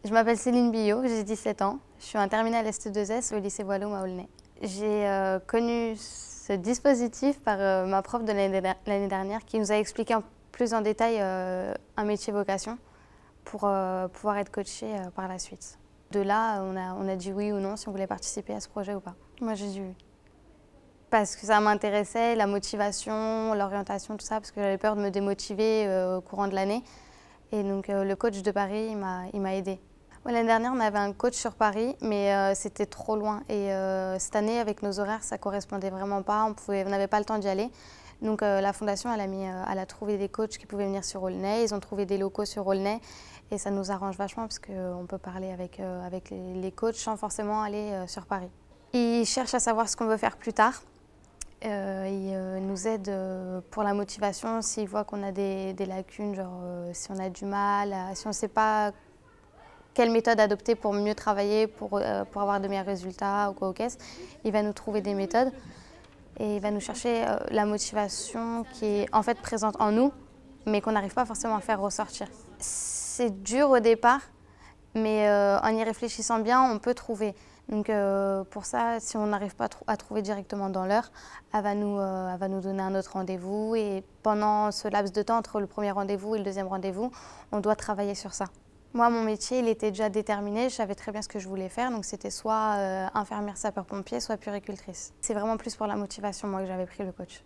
Je m'appelle Céline Billot, j'ai 17 ans. Je suis en terminale ST2S au lycée Boileau à Aulnay. J'ai connu ce dispositif par ma prof de l'année dernière qui nous a expliqué plus en détail un métier vocation pour pouvoir être coaché par la suite. De là, on a dit oui ou non si on voulait participer à ce projet ou pas. Moi, j'ai dit oui. Parce que ça m'intéressait, la motivation, l'orientation, tout ça, parce que j'avais peur de me démotiver au courant de l'année. Et donc le coach de Paris, il m'a aidée. L'année dernière, on avait un coach sur Paris, mais c'était trop loin. Et cette année, avec nos horaires, ça ne correspondait vraiment pas. On n'avait pas le temps d'y aller. Donc la fondation, elle a trouvé des coachs qui pouvaient venir sur Aulnay. Ils ont trouvé des locaux sur Aulnay. Et ça nous arrange vachement parce qu'on peut parler avec les coachs sans forcément aller sur Paris. Ils cherchent à savoir ce qu'on veut faire plus tard. Ils nous aident pour la motivation s'ils voient qu'on a des lacunes, genre si on a du mal, si on ne sait pas quelle méthode adopter pour mieux travailler, pour avoir de meilleurs résultats ou quoi au caisse. Il va nous trouver des méthodes et il va nous chercher la motivation qui est en fait présente en nous, mais qu'on n'arrive pas forcément à faire ressortir. C'est dur au départ, mais en y réfléchissant bien, on peut trouver. Donc pour ça, si on n'arrive pas à trouver directement dans l'heure, elle va nous donner un autre rendez-vous. Et pendant ce laps de temps, entre le premier rendez-vous et le deuxième rendez-vous, on doit travailler sur ça. Moi, mon métier, il était déjà déterminé. Je savais très bien ce que je voulais faire. Donc c'était soit infirmière sapeur-pompier, soit puéricultrice. C'est vraiment plus pour la motivation, moi, que j'avais pris le coach.